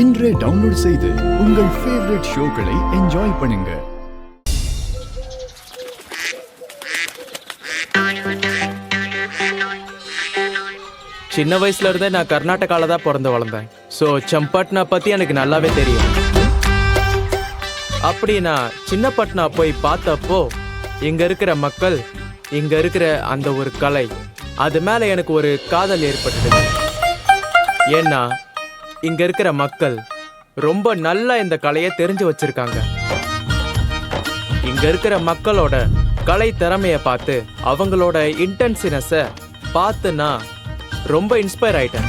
இன்றே டவுன்லோட் செய்து உங்கள் ஃபேவரட் ஷோக்களை என்ஜாய் பண்ணுங்க. சின்ன வயசுல இருந்தே நான் கர்நாடகால தான் பிறந்து வளர்ந்தேன். ஸோ சம்பட்னா பத்தி எனக்கு நல்லாவே தெரியும். அப்படி நான் சின்ன பட்னா போய் பார்த்தப்போ இங்க இருக்கிற மக்கள், இங்க இருக்கிற அந்த ஒரு கலை, அது மேல எனக்கு ஒரு காதல் ஏற்பட்டது. ஏன்னா இங்க இருக்கிற மக்கள் ரொம்ப நல்லா இந்த கலையை தெரிஞ்சு வச்சிருக்காங்க. இங்க இருக்கிற மக்களோட கலை திறமைய பார்த்து, அவங்களோட இன்டென்சினஸை பார்த்து நான் ரொம்ப இன்ஸ்பயர் ஆயிட்டேன்.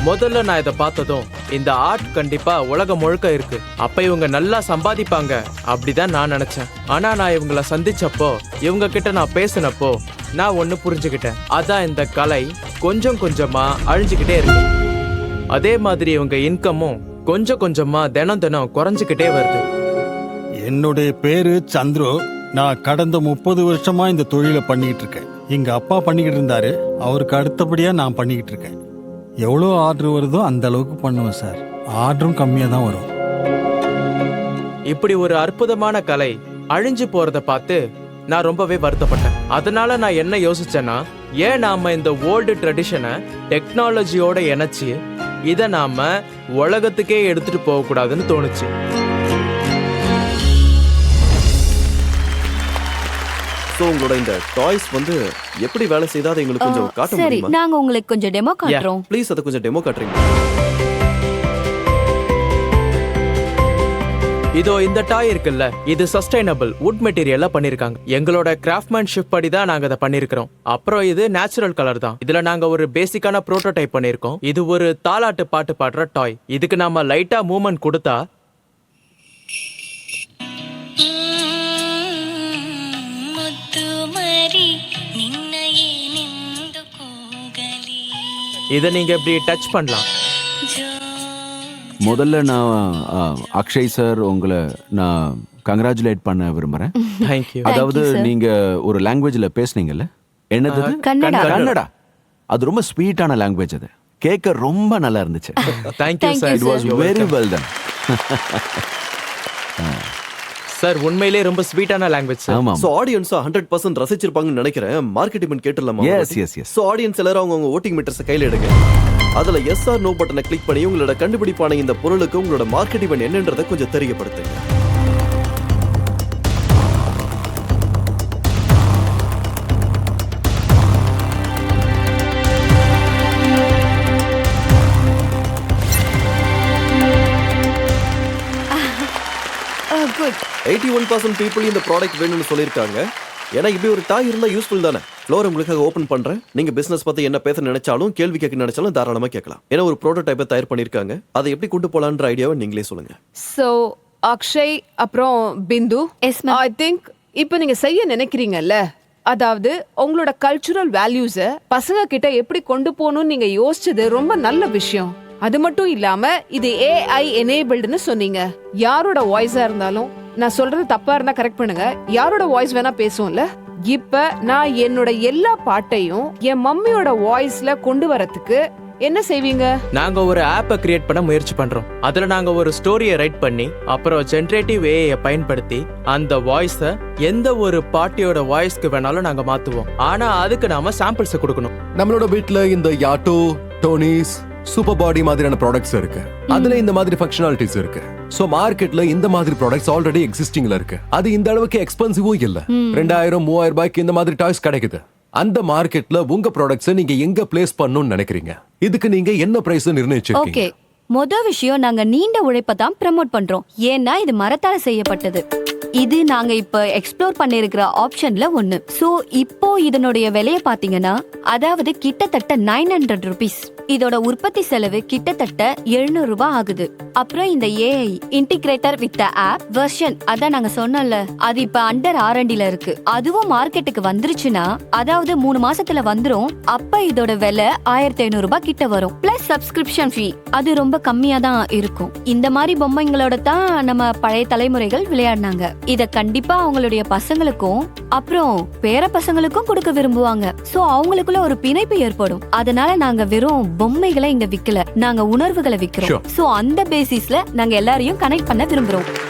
முதல்ல நான் இதை பார்த்ததும் இந்த ஆர்ட் கண்டிப்பா உலகம் முழுக்க இருக்கு, அப்ப இவங்க நல்லா சம்பாதிப்பாங்க அப்படிதான் நான் நினைச்சேன். ஆனா நான் இவங்கள சந்திச்சப்போ, இவங்க கிட்ட நான் பேசினப்போ நான் ஒண்ணு புரிஞ்சுக்கிட்டேன். அதான் இந்த கலை கொஞ்சம் கொஞ்சமா அழிஞ்சுக்கிட்டே இருக்கு. அதே மாதிரி இவங்க இன்கமும் கொஞ்சம் கொஞ்சமா தினம் தினம் குறைஞ்சுக்கிட்டே வருது. என்னுடைய பேரு சந்துரு. நான் கடந்த 30 வருஷமா இந்த தொழிலை பண்ணிக்கிட்டு இருக்கேன். எங்க அப்பா பண்ணிக்கிட்டு இருந்தாரு, அவருக்கு அடுத்தபடியா நான் பண்ணிக்கிட்டு இருக்கேன். எவ்வளோ ஆர்டர் வருதோ அந்த அளவுக்கு பண்ணுவேன் சார். ஆர்டரும் கம்மியாக தான் வரும். இப்படி ஒரு அற்புதமான கலை அழிஞ்சு போறத பார்த்து நான் ரொம்பவே வருத்தப்பட்டேன். அதனால நான் என்ன யோசிச்சேன்னா, ஏன் நாம இந்த ஓல்டு ட்ரெடிஷனை டெக்னாலஜியோட இணைச்சு இதை நாம உலகத்துக்கே எடுத்துட்டு போக கூடாதுன்னு தோணுச்சு. சோ உங்களோட இந்த டாய்ஸ் வந்து எப்படி வேலை செய்தா அதை எங்களுக்கு கொஞ்சம் காட்ட சரி, முடியுமா? நாங்க உங்களுக்கு கொஞ்சம் டெமோ காட்டுறோம். ப்ளீஸ் அதை கொஞ்சம் டெமோ காட்டுறீங்க? இதோ இந்த டாய் இருக்குல்ல, இது சஸ்டைனபிள் வுட் மெட்டீரியல்ல பண்ணிருக்காங்க. எங்களோட கிராஃப்ட்மேன்ஷிப் படி தான் நாங்க அதை பண்ணிருக்கிறோம். அப்புறம் இது நேச்சுரல் கலர் தான். இதுல நாங்க ஒரு பேசிக்கான புரோட்டோடைப் பண்ணிருக்கோம். இது ஒரு தாலாட்டு பாட்டு பாடுற டாய். இதுக்கு நாம லைட்டா மூவ்மெண்ட் கொடுத்தா இதை நீங்க இப்படி டச் பண்ணலாம். முதல்ல நான் அக்ஷய் சார் உங்களை நான் கங்க்ராச்சுலேட் பண்ண விரும்புறேன். தேங்க்யூ. அதாவது நீங்க ஒரு லாங்குவேஜ்ல பேசுனீங்கல்ல, என்னது? கன்னடா. கன்னடா. அது ரொம்ப ஸ்வீட்டான லாங்குவேஜ். அது கேட்க ரொம்ப நல்லா இருந்துச்சு. Thank you sir. It was very well done. Sir உண்மையிலே ரொம்ப ஸ்வீட்டான லாங்குவேஜ் சார். ஆமா. சோ ஆடியன்ஸ் 100% ரசிச்சிருப்பாங்கன்னு நினைக்கிறேன். மார்க்கெட்டிங் கேட்டலாமா? எஸ். சோ ஆடியன்ஸ் எல்லாரும் அவங்க வோட்டிங் மீட்டர்ஸ் கையில எடுங்க. அதுல எஸ் ஆர் நோ பட்டனை கிளிக் பண்ணி உங்களோட கண்டுபிடிப்பான இந்த பொருளுக்கு உங்களோட மார்க்கெட்டிங் என்னன்றதை கொஞ்சம் தெரியப்படுத்துங்க. குட். 81% பீப்புள் இந்த ப்ராடக்ட் வேணும்னு சொல்லியிருக்காங்க. ஏன்னா இப்படி ஒரு டாய் இருந்தா யூஸ்ஃபுல் தானே. ஃப்ளோர் உங்களுக்காக ஓபன் பண்றேன். நீங்க பிசினஸ் பத்தி என்ன பேச நினைச்சாலும், கேள்வி கேட்க நினைச்சாலும் தாராளமா கேட்கலாம். ஏன்னா ஒரு ப்ரோட்டோடைப்பை தயார் பண்ணிருக்காங்க. அதை எப்படி கொண்டு போலான்ற ஐடியாவை நீங்களே சொல்லுங்க. சோ அக்ஷய் அப்புறம் பிந்து, ஐ திங்க் இப்போ நீங்க செய்ய நினைக்கிறீங்கல்ல, அதாவது உங்களோட கல்ச்சுரல் வேல்யூஸை பசங்க கிட்ட எப்படி கொண்டு போகணும்னு நீங்க யோசிச்சது ரொம்ப நல்ல விஷயம். அது மட்டும் இல்லாம இது AI எனேபிள்டுன்னு சொன்னீங்க. யாரோட வாய்ஸா இருந்தாலும், நான் சொல்றது தப்பா இருந்தா கரெக்ட் பண்ணுங்க, யாரோட வாய்ஸ் வேணா பேசும்ல. இப்ப நான் என்னோட எல்லா பாட்டையும் என் மம்மியோட வாய்ஸ்ல கொண்டு வரதுக்கு என்ன செய்வீங்க? நாங்க ஒரு ஆப்பை கிரியேட் பண்ண முயற்சி பண்றோம். அதுல நாங்க ஒரு ஸ்டோரியை ரைட் பண்ணி, அப்புறம் ஜெனரேட்டிவ் AI பயன்படுத்தி அந்த வாய்ஸை எந்த ஒரு பார்ட்டியோட வாய்ஸ்க்கு வேணாலும் நாங்க மாத்துவோம். ஆனா அதுக்கு நாம சாம்பிள்ஸ் கொடுக்கணும். நம்மளோட வீட்ல இந்த யாட்டோ, டோனிஸ், சூப்பர் பாடி மாதிரியான ப்ராடக்ட்ஸ் இருக்கு. அதுல இந்த மாதிரி ஃபங்க்ஷனாலிட்டிஸ் இருக்கு. சோ மார்க்கெட்ல இந்த மாதிரி ப்ராடக்ட்ஸ் ஆல்ரெடி எக்ஸிஸ்டிங்ல இருக்கு. அது இந்த அளவுக்கு எக்ஸ்பென்சிவும் இல்ல. 2000-3000 ரூபாய்க்கு இந்த மாதிரி டாய்ஸ் கிடைக்குது. அந்த மார்க்கெட்ல உங்க ப்ராடக்ட்ஸ் நீங்க எங்க பிளேஸ் பண்ணணும்னு நினைக்கிறீங்க? இதுக்கு நீங்க என்ன பிரைஸ் நிர்ணயிச்சிருக்கீங்க? ஓகே, விஷயம் நாங்க நீண்ட உழைப்பை தான் ப்ரோமோட் பண்றோம். ஏன்னா இது மரத்தால செய்யப்பட்டது. இது நாங்க இப்ப எக்ஸ்ப்ளோர் பண்ணிருக்கிற ஆப்ஷன்ல ஒண்ணு. சோ இப்போ இதனுடைய விலையை பாத்தீங்கன்னா, அதாவது கிட்டத்தட்ட 900 rupees. இதோட உற்பத்தி செலவு கிட்டத்தட்ட 700 ரூபாய் ஆகுது. அப்புறம் இந்த AI integrator with app version, அதான் நாங்க சொன்னோம்ல, அது இப்ப அண்டர் R&Dல இருக்கு. அதுவும் மார்க்கெட்டுக்கு வந்துருச்சுன்னா, அதாவது 3 மாசத்துல வந்துரும். அப்ப இதோட விலை 1500 ரூபாய் கிட்ட வரும். பிளஸ் சப்ஸ்கிரிப்ஷன் ஃபீ, அது ரொம்ப கம்மியா தான் இருக்கும். இந்த மாதிரி பொம்மைங்களோட தான் நம்ம பழைய தலைமுறைகள் விளையாடினாங்க. இத கண்டிப்பா அவங்களுடைய பசங்களுக்கும் அப்புறம் பேர பசங்களுக்கும் கொடுக்க விரும்புவாங்க. சோ அவங்களுக்குள்ள ஒரு பிணைப்பு ஏற்படும். அதனால நாங்க வெறும் பொம்மைகளை இங்க விக்கல, நாங்க உணர்வுகளை விக்கிறோம். சோ அந்த பேசிஸ்ல நாங்க எல்லாரையும் கனெக்ட் பண்ண விரும்புறோம்.